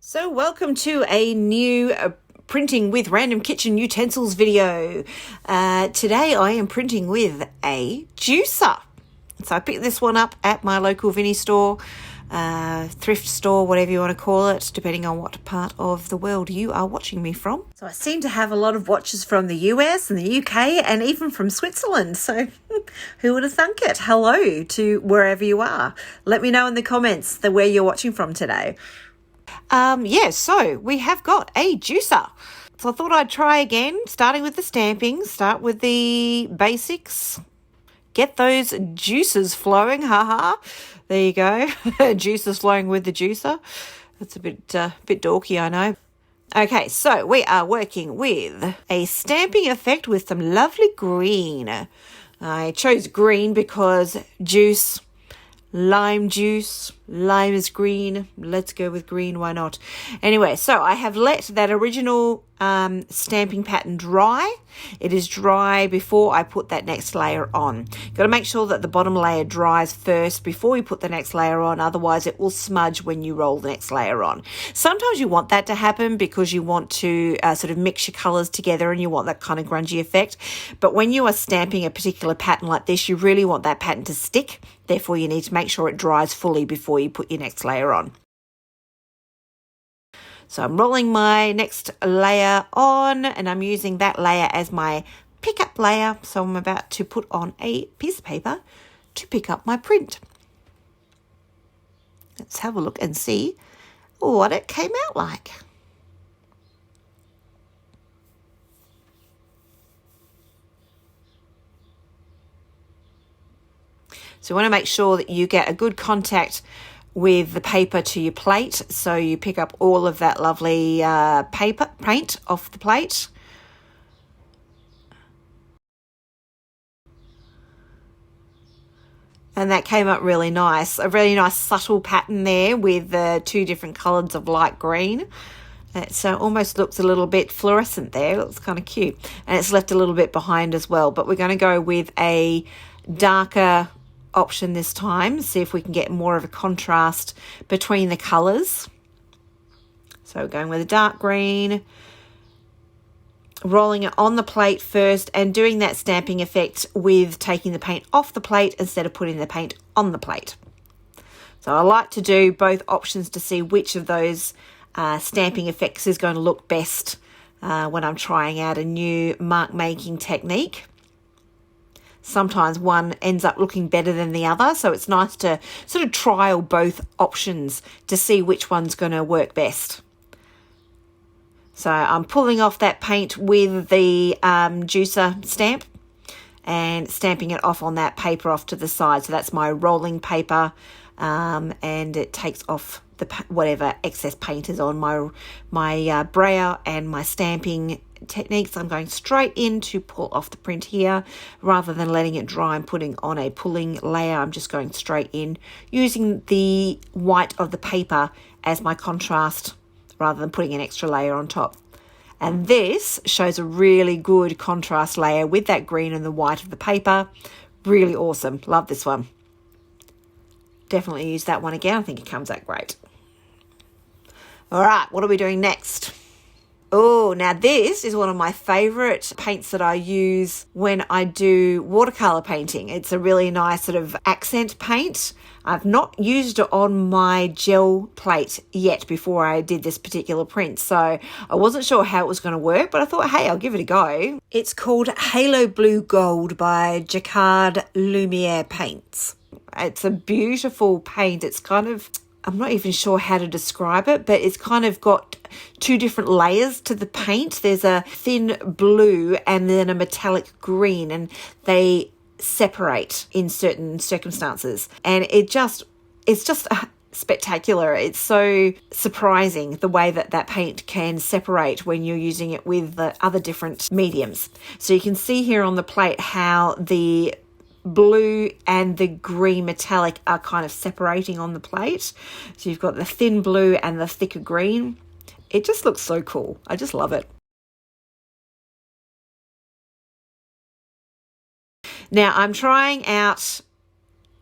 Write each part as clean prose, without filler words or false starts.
So welcome to a new printing with random kitchen utensils video. Today I am printing with a juicer. So I picked this one up at my local Vinnie store, thrift store, whatever you want to call it, depending on what part of the world you are watching me from. So I seem to have a lot of watchers from the US and the UK and even from Switzerland. So who would have thunk it? Hello to wherever you are. Let me know in the comments where you're watching from today. So we have got a juicer. So I thought I'd try again, starting with the stamping, start with the basics, get those juices flowing, haha. There you go, juices flowing with the juicer. That's a bit dorky, I know. Okay, so we are working with a stamping effect with some lovely green. I chose green because juice, lime juice, lime is green, let's go with green, why not? Anyway, so I have let that original stamping pattern dry. It is dry before I put that next layer on. Got to make sure that the bottom layer dries first before you put the next layer on, otherwise it will smudge when you roll the next layer on. Sometimes you want that to happen because you want to sort of mix your colours together and you want that kind of grungy effect. But when you are stamping a particular pattern like this, you really want that pattern to stick. Therefore, you need to make sure it dries fully before you put your next layer on. So I'm rolling my next layer on and I'm using that layer as my pickup layer. So I'm about to put on a piece of paper to pick up my print. Let's have a look and see what it came out like. So you want to make sure that you get a good contact with the paper to your plate, so you pick up all of that lovely paint off the plate. And that came up really nice, a really nice subtle pattern there with the two different colours of light green. It almost looks a little bit fluorescent there. It looks kind of cute. And it's left a little bit behind as well, but we're going to go with a darker option this time, see if we can get more of a contrast between the colours. So going with a dark green, rolling it on the plate first and doing that stamping effect with taking the paint off the plate instead of putting the paint on the plate. So I like to do both options to see which of those stamping effects is going to look best when I'm trying out a new mark making technique. Sometimes one ends up looking better than the other, so it's nice to sort of trial both options to see which one's going to work best. So I'm pulling off that paint with the juicer stamp and stamping it off on that paper off to the side. So that's my rolling paper, and it takes off whatever excess paint is on my brayer and my stamping techniques. I'm going straight in to pull off the print here rather than letting it dry and putting on a pulling layer. I'm just going straight in using the white of the paper as my contrast rather than putting an extra layer on top. And this shows a really good contrast layer with that green and the white of the paper. Really awesome. Love this one. Definitely use that one again. I think it comes out great. All right, what are we doing next? Oh, now this is one of my favourite paints that I use when I do watercolour painting. It's a really nice sort of accent paint. I've not used it on my gel plate yet before I did this particular print, so I wasn't sure how it was going to work, but I thought, hey, I'll give it a go. It's called Halo Blue Gold by Jacquard Lumiere Paints. It's a beautiful paint. It's kind of, I'm not even sure how to describe it, but it's kind of got two different layers to the paint. There's a thin blue and then a metallic green, and they separate in certain circumstances. And it's just spectacular. It's so surprising the way that paint can separate when you're using it with the other different mediums. So you can see here on the plate how the blue and the green metallic are kind of separating on the plate. So you've got the thin blue and the thicker green. It just looks so cool. I just love it. Now I'm trying out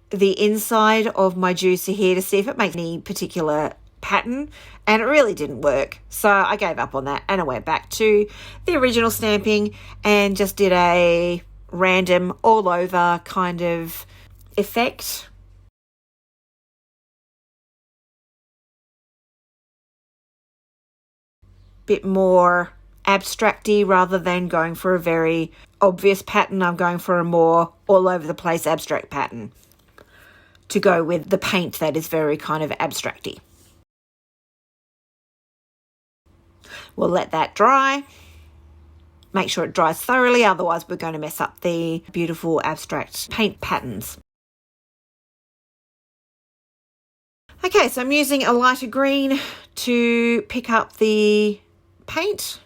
the inside of my juicer here to see if it makes any particular pattern, and it really didn't work. So I gave up on that and I went back to the original stamping and just did a random all over kind of effect. Bit more abstracty rather than going for a very obvious pattern. I'm going for a more all over the place abstract pattern to go with the paint that is very kind of abstracty. We'll let that dry. Make sure it dries thoroughly, otherwise we're going to mess up the beautiful abstract paint patterns. Okay, so I'm using a lighter green to pick up the paint.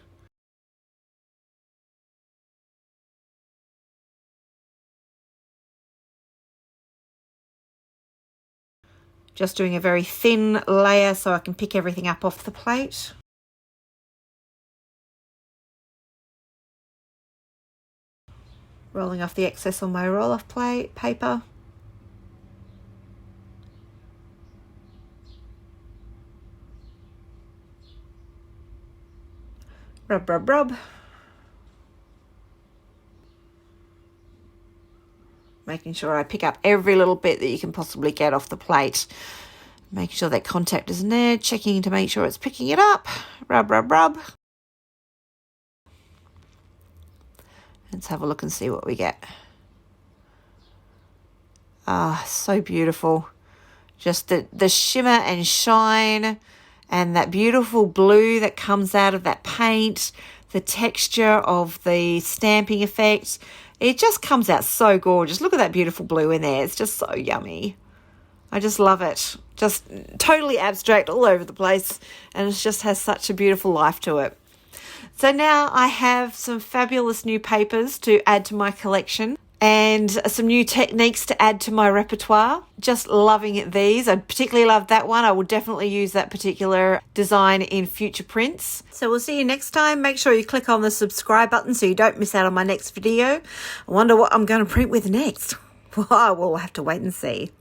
Just doing a very thin layer so I can pick everything up off the plate. Rolling off the excess on my roll-off plate paper. Rub, rub, rub. Making sure I pick up every little bit that you can possibly get off the plate. Making sure that contact isn't there. Checking to make sure it's picking it up. Rub, rub, rub. Let's have a look and see what we get. Ah, so beautiful. Just the shimmer and shine and that beautiful blue that comes out of that paint, the texture of the stamping effect. It just comes out so gorgeous. Look at that beautiful blue in there. It's just so yummy. I just love it. Just totally abstract all over the place, and it just has such a beautiful life to it. So now I have some fabulous new papers to add to my collection and some new techniques to add to my repertoire. Just loving these. I particularly love that one. I will definitely use that particular design in future prints. So we'll see you next time. Make sure you click on the subscribe button so you don't miss out on my next video. I wonder what I'm going to print with next. Well, we'll have to wait and see.